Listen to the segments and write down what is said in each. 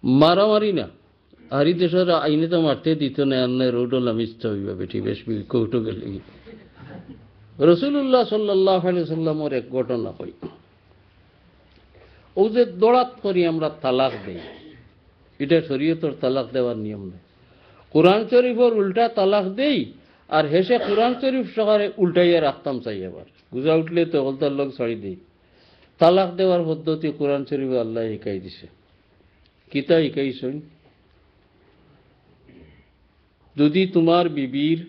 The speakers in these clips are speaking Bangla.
মারামারি না, হারি দেশের আইনে তো মারতে দিত না, আন্নায় রোডও নামিস্ত হইবা বেটি বেশ কৌটো গেলে। রসুল্লাহ সাল্লাল্লাহু আলাইহি সাল্লামের এক ঘটনা হয়, ও যে দৌড়াত করি আমরা তালাক দেই, এটা শরীয়তের তালাক দেওয়ার নিয়ম নেই। কোরআন শরীফের উল্টা তালাক দেই, আর হেসে কোরআন শরীফ সকালে উল্টাইয়া রাখতাম চাই, আবার গুজা উঠলে তো হলতার লোক ছাড়ি দেই। তালাক দেওয়ার পদ্ধতি কোরআন শরীফে আল্লাহ শিখাই দিছে। কিতা শিখাইছেন? যদি তোমার বিবির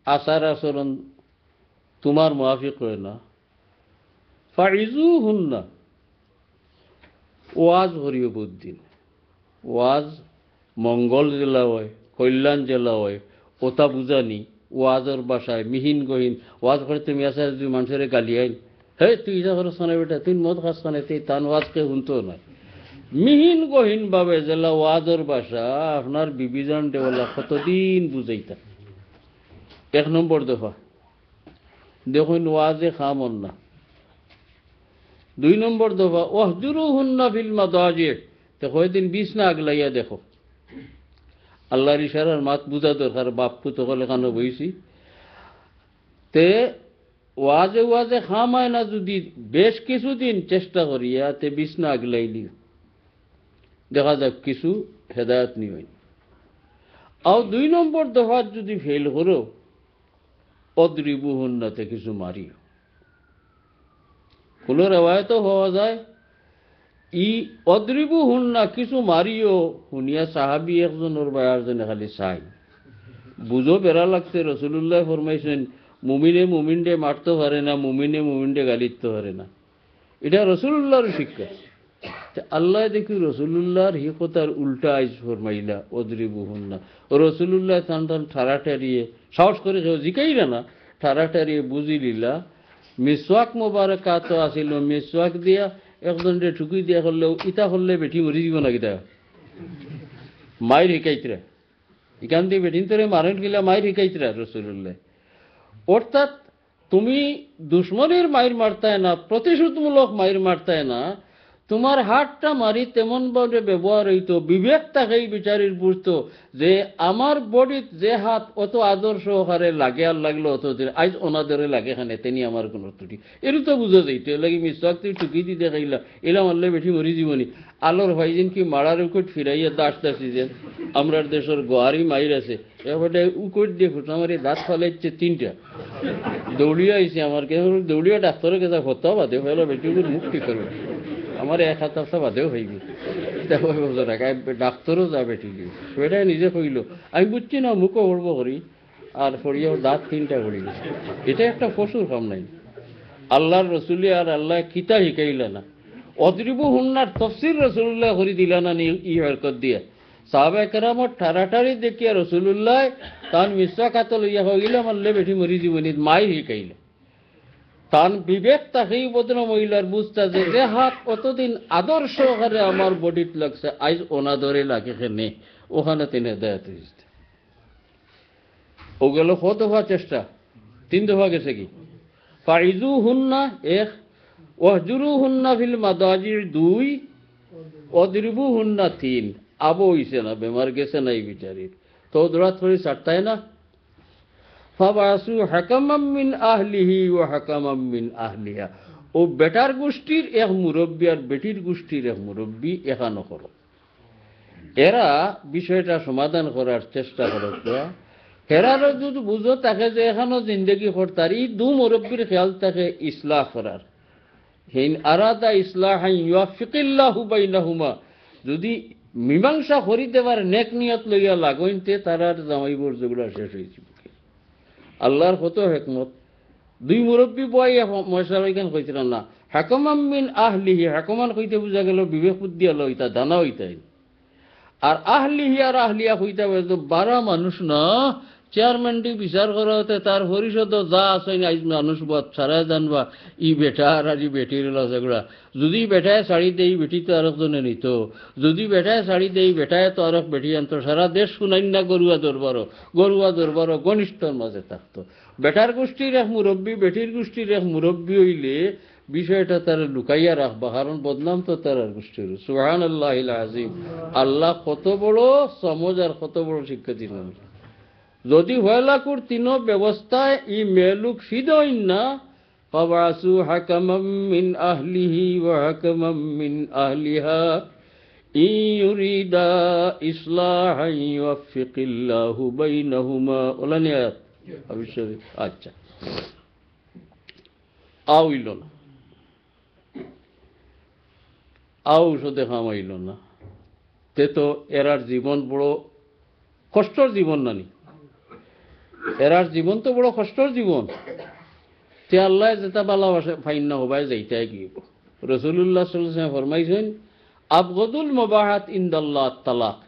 আচার আচরণ তোমার মুআফিক হয় না, ফাইজুহুন্না, ওয়াজ করিও বুদ্দিন। ওয়াজ মঙ্গল জেলা হয়, কল্যাণ জেলা হয়, ওটা বুঝানি ওয়াজের বাসায় মিহিন গহীন ওয়াজ করে। তুমি আসা যদি মানুষের গালি আইন, হে তুই ইজা খরচ খানে বেটা, তুই মদ খাস খানে, তুই তান ওয়াজকে শুনতো না। মিহিন গহীন ভাবে জেলা ওয়াজের বাসা আপনার বিবিজন দেওয়ালা কতদিন বুঝাইতা। এক নম্বর দফা দেখুন ওয়াজে খামন না। 2 নম্বর দফা ওয়াহজুরুহুন্না ফিল মাদাজি, তো কয়দিন বিছনা আগলাইয়া দেখো। আল্লাহর ইশারার মাত বুঝা দরকার, বাপ্পু তখন এখানে বইছি তে ওয়াজে ওয়াজে খামায় না, যদি বেশ কিছুদিন চেষ্টা করিয়া তে বিছনা আগলাইলি দেখা যাক কিছু হেদায়ত নি হয়। আর 2 নম্বর দফা যদি ফেল করো, অদ্রিবুহুন্নাতে কিছু মারিও। কোন রেওয়ায়তও হওয়া যায় ই অদ্রিবুহুন্না কিছু মারিও শুনিয়া সাহাবী একজনের বায়ারজনে খালি চাই বুঝো বেড়া লাগছে। রসুল্লাহ ফরমাইছেন মুমিনে মুমিনডে মারতে পারে না, মুমিনে মুমিনডে গালিতে পারে না। এটা রসুল্লাহর শিক্ষা। আল্লাহ দেখি রসুল্লাহর হি কথার উল্টা আইজ ফরমাইলা অদ্রিবুহুন্না। রসুল্লাহ টান টান ঠাড়াঠাড়িয়ে সাহস করে কেউ জিকাইলা না, ঠাড়াঠাড়িয়ে বুঝি লিলা। মিসওয়াক মোবারকাত আসিল, মিসওয়াক দিয়া একজনকে ঠুকি দিয়া করলেও ইটা করলে বেটি মরি যাব না। কিতা মায়ের শিকাইতরা ইকান দিয়ে বেটিন তোরে মারেন গিলা মায়ের শিকাইতরা রসুল্লাহ। অর্থাৎ তুমি দুশ্মনের মায়ের মারতায় না, প্রতিশোধমূলক মায়ের মারতায় না, তোমার হাতটা মারি তেমন ভাবে ব্যবহার হইতো, বিবেক তাকেই বিচারের বুঝতো যে আমার বডিত যে হাত অত আদর্শ হারে লাগে আর লাগলো অতদিন আজ ওনাদরে লাগে খানে তেনি আমার কোনো ত্রুটি এরও তো বুঝা যাইতো। লাগি মিসওয়াক তুই টুকি দিতে খাইলা এলা মারলে বেঠি মরি জীবনী। আলোর ভাইজিন কি মারার উকট ফিরাইয়া দাস দাসি যে আমরা দেশের গোয়ারি মাইর আছে এবারে উকট দিয়ে ফুটা মারি দাঁত ফালাইছে 3টা দৌড়িয়া আইছে আমার কে দৌড়িয়া ডাক্তারের কাছে হতো বাদে হইলো বেটিগুলো মুখ ঠিক করবে আমার 1 সপ্তাহ বাদেও হইবে। ডাক্তারও যাবে ঠিকই, সেটাই নিজে কইল আমি বুঝছি না মুখও পড়ব করি আর পড়িয়াও দাঁত 3টা করি। এটা একটা পশুর কাম নাই। আল্লাহর রসুলি আর আল্লাহ কিতা শিখাইলা না। অদ্রিবুহুন্নার তফসির রসুল্লাহ করে দিলা না ই হরকত দিয়া। সাহাবায়ে কেরামর ঠাড়াঠাড়ি দেখিয়া রসুল্লাহ তান মিসওয়াক লইয়া হইলে মারলে বেঠি মরি জীবনী মাই শিখাইলা। তান বিবেক তাকেই বদন মহিলার বুঝতা যে হাত কতদিন আদর্শ হারে আমার বডিত লাগছে আজ ওনাদরে লাগে খেনে ওখানে তিনি হেদায়ত হয়েছে। ও গেল কত দফা চেষ্টা, 3 দফা গেছে কি। ফাইজুহুন্না 1, ওয়াহজুরুহুন্না ফিল মাদাজি 2, অদ্রিবুহুন্না 3। আবো হইছে না, বেমার গেছে না এই বিচারির তো দৌড়াত করে 4টায় না। ফাবাসু হাকামাম মিন আহলিহি ওয়া হাকামাম মিন আহলিহা, ও বেটার গোষ্ঠীর এক মুরব্বী আর বেটির গোষ্ঠীর এক মুরব্বী এখানো করো। এরা বিষয়টা সমাধান করার চেষ্টা করো। হেরারও যদি বুঝো তাকে যে এখানো জিন্দগি করতার এই 2 মুরব্বীর খেয়াল তাকে ইসলাহ করার। হিন আরাদা ইসলাহান ইউয়াফিকিল্লাহু বাইনাহুমা, যদি মীমাংসা করি দেবার নেক নিয়ত লইয়া লাগইনতে তারার জামাইবর যেগুলা শেষ হয়েছে। আল্লাহর কত হিকমত। 2 মুরব্বী বয় মশালাইখান কইছিলেন না হাকামান মিন আহলিহি, হাকামান কইতে বুঝা গেল বিবেক বুদ্ধি আলো হইতা দানা হইতাই, আর আহলিহি আর আহলিয়া হইতা 12 মানুষ না। চেয়ারম্যানটি বিচার করা হতে তার পরিষদ যা আছে আজ মানুষ বাদ সারা জানবা ই বেটা আর ই বেটির সেগুলা। যদি বেটায় শাড়ি দেই বেটি তো আরেকজনে নিত, যদি বেটায় শাড়ি দেই বেটায় তো আরেক বেটি আনতো। সারা দেশ শুনাই না গরুয়া দরবারও ঘনিষ্ঠর মাঝে থাকতো। বেটার গোষ্ঠীর এক মুরব্বী বেটির গোষ্ঠীর এক মুরব্বী হইলে বিষয়টা তারা লুকাইয়া রাখবা, কারণ বদনাম তো তারা গোষ্ঠীর। সুবহানাল্লাহিল আযীম। আল্লাহ কত বড় সমজ আর কত বড় শিক্ষা দিলেন। যদি হয়লাকুর তিন ব্যবস্থায় ই মেলুক সিদইন না, ফাবাসু হাকামাম মিন আহলিহি ওয়া হাকামাম মিন আহলিহা ইন ইউরিদা ইসলাহান ইউওয়াফফিকিল্লাহু বাইনাহুমা। ওলানিয়াত অবশ্যই। আচ্ছা, আউইল না, ঔষধে খামাইল না, তে তো এরার জীবন বড় কষ্টর জীবন নানি, এরার জীবন তো বড় কষ্টর জীবন। তে আল্লাহ যেটা ভালোবাসে ফাইন না হবাই যাইতাই গিয়ে রাসূলুল্লাহ সাল্লাল্লাহু আলাইহি ওয়াসাল্লাম ফরমাইছেন, আবগদুল মুবাহাত ইনদাল্লাহ তালাক।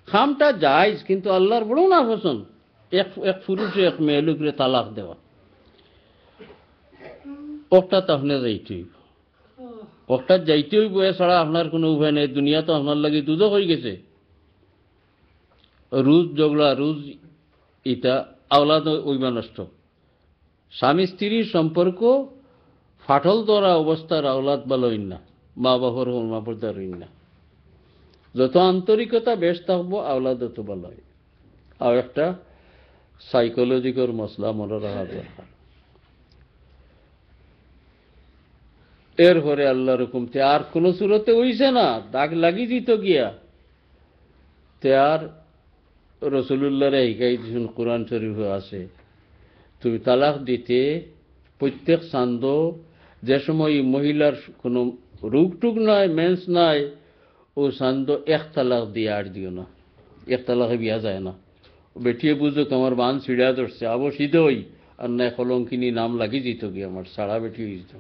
খামটা জায়েজ, কিন্তু আল্লাহর বড় না পছন্দ এক পুরুষে এক মেয়েলুকরে তালাক দেওয়া। ওটা তাহলে যাইতেই, ওটা যাইতেই বয়ে ছাড়া আপনার কোনো উপায় নেই। দুনিয়া তো আপনার লাগে দুদক হয়ে গেছে। রোজ ঝগড়া, রোজ ইটা, আওলাদ ওইবা নষ্ট। স্বামী স্ত্রীর সম্পর্ক ফাটল ধরা অবস্থার আওলাদ ভালো হইন না, মা বাবার মর্যাদার হইন না। যত আন্তরিকতা বেশ থাকবো আওলাদ তত ভালো হয়। আর একটা সাইকোলজিক্যাল মশলা মনে রাখা দরকার। এরপরে আল্লাহর হুকুম তে আর কোন সুরতে হইছে না, দাগ লাগি দিত গিয়া তে আর রাসূলুল্লাহর শিখাই দিয়েছেন, কোরআন শরীফে আছে, তুমি তালাক দিতে প্রত্যেক চান্দ, যে সময় মহিলার কোনো রোগ টুক নাই, মেন্স নাই, ও চান্দ এক তালাক দিয়ে আর দিও না। এক তালাকে বিয়া যায় না। বেটিয়ে বুঝুক আমার বান ছিড়া ধরছে, আবো সিধই আর না কলঙ্কিনী নাম লাগি দিত গিয়ে আমার সারা বেটি হইত।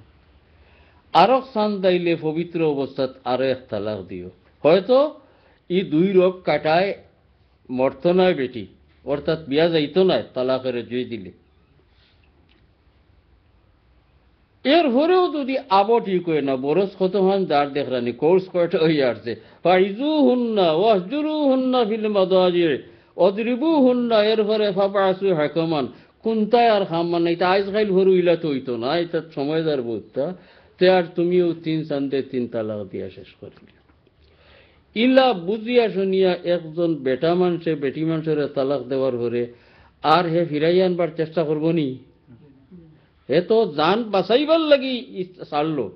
আরো চান দাইলে পবিত্র অবস্থাত আরো এক তালাক দিও। হয়তো ই দুই রোগ কাটায় মরত নয় বেটি, অর্থাৎ বিয়া যাইতো নয় তালাকের জয় দিলে। এর পরেও যদি আবো ঠিক হয় না, বরস কত হন যার দেখরানি কোর্স কয়টা হয়ে আসছে, ফাইজু হুন্না ওয়াহজুরু হুন্না ফিল মাদাজির অদরিবু হুন্না। এর পরে ফাবাসু হাকামান কুন্তায় আর খাম্মান নাই, তা আইজ খাইল ভরু ইলা তো হইতো না, এটা সময় যার বোধটা তে আর তুমিও তিন চান্দে তিন তালাক দিয়া শেষ করলে। ইলা বুঝিয়া শুনিয়া একজন বেটা মানুষে বেটি মানুষের তালাক দেওয়ার পরে আর হে ফিরাই আনবার চেষ্টা করবো নি? এ তো জান বাঁচাইবার লাগি ছাড়লো,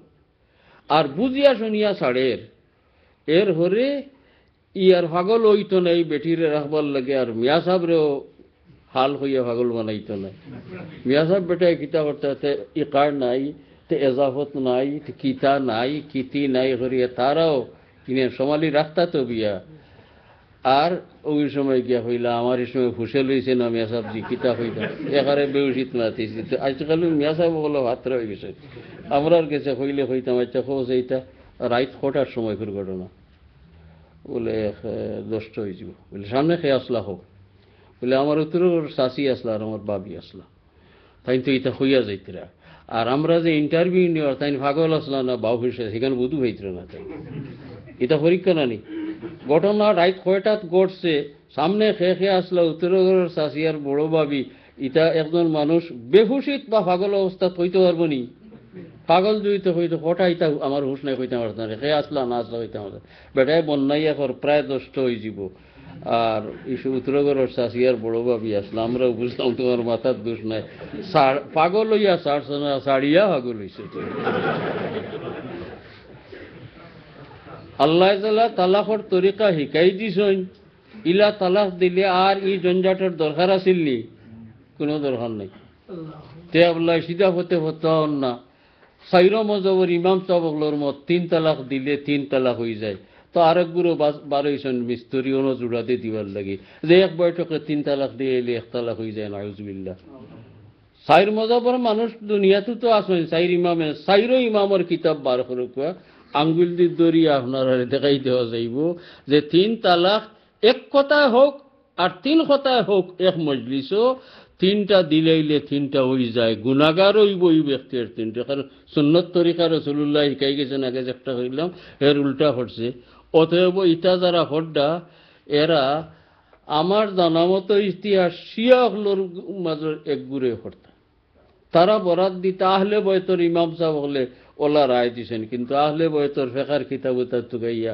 আর বুঝিয়া শুনিয়া ছাড়ের। এর হরে ইয়ার পাগল হইতো নাই বেটিরে রাখবার লাগে, আর মিয়া সাহেবরেও হাল হইয়া পাগল বানাইতো নাই। মিয়া সাহেব বেটায় কিতা করতে ইকার নাই, তে এজাফত নাই, কিতা নাই, কিতি নাই করিয়া তারাও কিনে সমালি রাখতা তো বিয়া। আর ওই সময় গিয়া হইলা আমার এই সময় ফুসে লইছে না মিয়া সাহেব জি কিতা হইলা একারে বেউসিত মাতিছি। আজকাল মিয়া সাহেব হলো হাতরা হয়ে গেছে। আমরার গেছে হইলে হইতাম আচ্ছা খোঁজ এইটা রাত 6টার সময় করে ঘটনা, বলে 10টা হয়ে যাব, বলে সামনে খেয়ে আসলা হোক, বলে আমার উত্তর শাশি আসলা আর আমার বাবি আসলা, তাই তো এটা হইয়া যাইতরা। আর আমরা যে ইন্টারভিউ নেওয়ার তাই পাগল আসলা না বাউ হয়েছে, সেখানে বুধু হইতর না, তাই এটা পরীক্ষা নানি। ঘটনা রাত 6টাত ঘটছে, সামনে খেয়ে খেয়ে আসলা উত্তরগড়ের শাশি আর বড় বাবি। এটা একজন মানুষ বেহুশিত বা পাগল অবস্থাত হইতে পারবো নি? পাগল জড়িত হইতো কটা ইটা আমার হুশ নাই হইতে পারত না, খেয়ে আসলা না আসলা হইতে আমার বেটায় বন্যাইয়া কর প্রায় 10টা হয়ে যাব। আর ইসু উত্তরগড়ের শাশি আর বড় বাবি আসলা, আমরাও বুঝলাম তোমার মাথার দোষ নাই, পাগল হইয়া ছাড়ছ না, ছাড়িয়া পাগল হইছে। আল্লাহ তালাকর তরিকা শিকাই দিছেন। ইলা তালাক দিলে আর ই জঞ্জাটের দরকার আছিল নি? কোনো দরকার নেই। তে আল্লাহ সিধা হতে হন না। সাইর মজবর ইমাম সাহবগুলোর মত 3 তালাক দিলে 3 তালাক হয়ে যায়। তো আরেক গুরু বারোইছেন মিস্ত্রি অন্য জোড়াতে দিবার লাগে, যে এক বৈঠকে 3 তালাক দিয়ে এলে 1 তালাক হয়ে যায়। নাউজুবিল্লাহ। সাইর মজবর মানুষ দুনিয়াতে তো আসেন, সাইর ইমামে সাইর ইমামের কিতাব বার করে আঙ্গুল দিয়ে দরিয়া আপনার দেখাই দেওয়া যাইব যে 3 তালাক এক কথায় হোক আর 3 কথায় হোক এক মজলিসও 3টা দিলেইলে 3টা হয়ে যায়। গুনাহগার হইব ওই ব্যক্তির 3টা, কারণ সুন্নত তরিকা রাসূলুল্লাহ শিখাই গেছেন। আগে একটা হইলাম এর উল্টা হচ্ছে। অতএব ইটা যারা হড্ডা এরা আমার জানা মতো ইতিহাস শিয়াগুলোর মাঝে এক গুড়ে হত্যা। তারা বরাত দিতে আহলে বয়তর ইমাম সাহেব হলে ওলা রায় দিছেন কিন্তু আহলে বয়তর ফেকার কিতাব তুকাইয়া